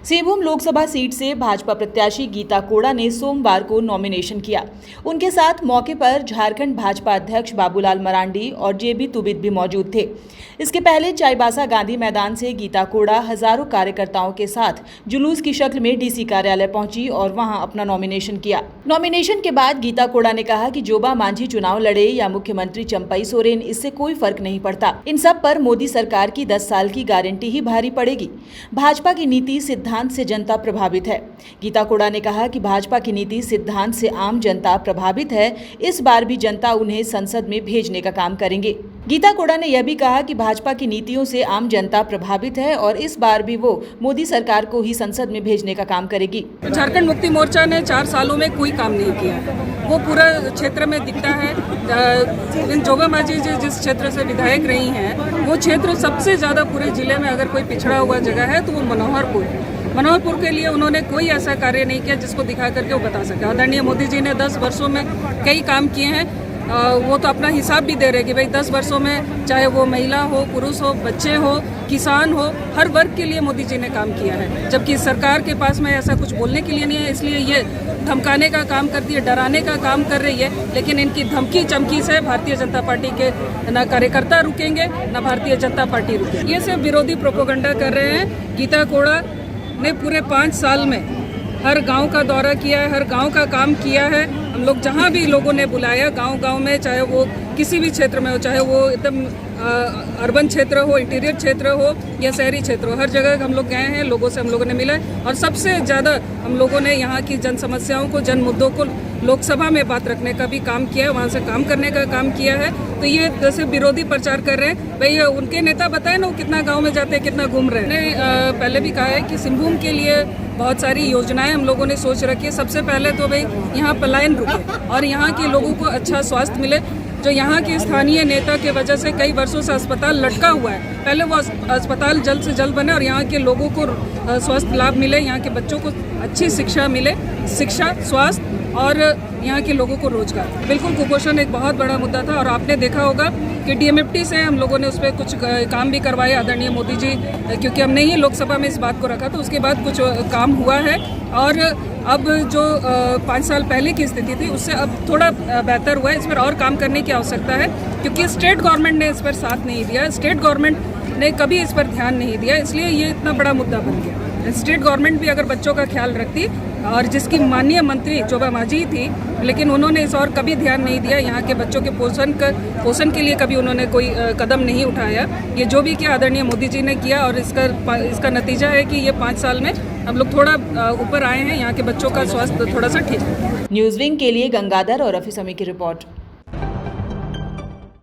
Singhbhum Lok Sabha seat से भाजपा प्रत्याशी गीता कोड़ा ने सोमवार को नॉमिनेशन किया। उनके साथ मौके पर झारखंड भाजपा अध्यक्ष बाबूलाल मरांडी और जेबी तुबिद भी मौजूद थे। इसके पहले चाईबासा गांधी मैदान से गीता कोड़ा हजारों कार्यकर्ताओं के साथ जुलूस की शक्ल में डीसी कार्यालय पहुंची और वहां अपना नॉमिनेशन किया। नॉमिनेशन के बाद गीता कोड़ा ने कहा कि जोबा मांझी चुनाव लड़े या मुख्यमंत्री चंपई सोरेन, इससे कोई फर्क नहीं पड़ता। इन सब पर मोदी सरकार की 10 साल की गारंटी ही भारी पड़ेगी। भाजपा की नीति सिद्धांत से जनता प्रभावित है। गीता कोड़ा ने कहा कि भाजपा की नीति सिद्धांत से आम जनता प्रभावित है। इस बार भी जनता उन्हें संसद में भेजने का काम करेंगे। गीता कोड़ा ने यह भी कहा कि भाजपा की नीतियों से आम जनता प्रभावित है और इस बार भी वो मोदी सरकार को ही संसद में भेजने का काम करेगी। झारखंड मुक्ति मोर्चा ने 4 सालों में कोई काम नहीं किया। वो पूरा क्षेत्र में दिखता है। जोबा मांझी जी जिस क्षेत्र से विधायक रही हैं, वो क्षेत्र सबसे ज़्यादा पूरे जिले में अगर कोई पिछड़ा हुआ जगह है तो वो मनोहरपुर के लिए उन्होंने कोई ऐसा कार्य नहीं किया जिसको दिखा करके वो बता सके। आदरणीय मोदी जी ने 10 वर्षों में कई काम किए हैं। वो तो अपना हिसाब भी दे रहे कि भाई 10 वर्षों में चाहे वो महिला हो, पुरुष हो, बच्चे हो, किसान हो, हर वर्ग के लिए मोदी जी ने काम किया है। जबकि सरकार के पास में ऐसा कुछ बोलने के लिए नहीं है, इसलिए ये धमकाने का काम करती है, डराने का काम कर रही है। लेकिन इनकी धमकी चमकी से भारतीय जनता पार्टी के न कार्यकर्ता रुकेंगे, न भारतीय जनता पार्टी रुकेगी। ये सिर्फ विरोधी प्रोपेगेंडा कर रहे हैं। गीता कोड़ा ने पूरे 5 साल में हर गांव का दौरा किया है, हर गांव का काम किया है। हम लोग जहां भी लोगों ने बुलाया, गांव-गांव में, चाहे वो किसी भी क्षेत्र में हो, चाहे वो एकदम अर्बन क्षेत्र हो, इंटीरियर क्षेत्र हो या शहरी क्षेत्र हो, हर जगह हम लोग गए हैं, लोगों से हम लोगों ने मिला और सबसे ज़्यादा हम लोगों ने यहाँ की जन समस्याओं को, जन मुद्दों को लोकसभा में बात रखने का भी काम किया है, वहाँ से काम करने का काम किया है। तो ये जैसे विरोधी प्रचार कर रहे हैं, भाई उनके नेता बताए ना वो कितना गाँव में जाते हैं, कितना घूम रहे हैं। पहले भी कहा है कि सिंहभूम के लिए बहुत सारी योजनाएं हम लोगों ने सोच रखी है। सबसे पहले तो भाई यहाँ पलायन रुके और यहाँ के लोगों को अच्छा स्वास्थ्य मिले। जो यहाँ के स्थानीय नेता के वजह से कई वर्षों से अस्पताल लटका हुआ है, पहले वो अस्पताल जल्द से जल्द बने और यहाँ के लोगों को स्वास्थ्य लाभ मिले, यहाँ के बच्चों को अच्छी शिक्षा मिले, शिक्षा, स्वास्थ्य और यहाँ के लोगों को रोजगार। बिल्कुल कुपोषण एक बहुत बड़ा मुद्दा था और आपने देखा होगा कि डीएमएफटी से हम लोगों ने उस पर कुछ काम भी करवाए आदरणीय मोदी जी, क्योंकि हमने ही लोकसभा में इस बात को रखा तो उसके बाद कुछ काम हुआ है। और अब जो 5 साल पहले की स्थिति थी उससे अब थोड़ा बेहतर हुआ है। इस पर और काम करने की आवश्यकता है क्योंकि स्टेट गवर्नमेंट ने इस पर साथ नहीं दिया, स्टेट गवर्नमेंट ने कभी इस पर ध्यान नहीं दिया, इसलिए ये इतना बड़ा मुद्दा बन गया। स्टेट गवर्नमेंट भी अगर बच्चों का ख्याल रखती और जिसकी माननीय मंत्री जोबा मांझी थी, लेकिन उन्होंने इस और कभी ध्यान नहीं दिया, यहाँ के बच्चों के पोषण के लिए कभी उन्होंने कोई कदम नहीं उठाया। ये जो भी किया आदरणीय मोदी जी ने किया और इसका नतीजा है कि ये 5 साल में हम लोग थोड़ा ऊपर आए हैं, यहाँ के बच्चों का स्वास्थ्य थोड़ा सा ठीक है। न्यूज़ विंग के लिए गंगाधर और रफी समी की रिपोर्ट।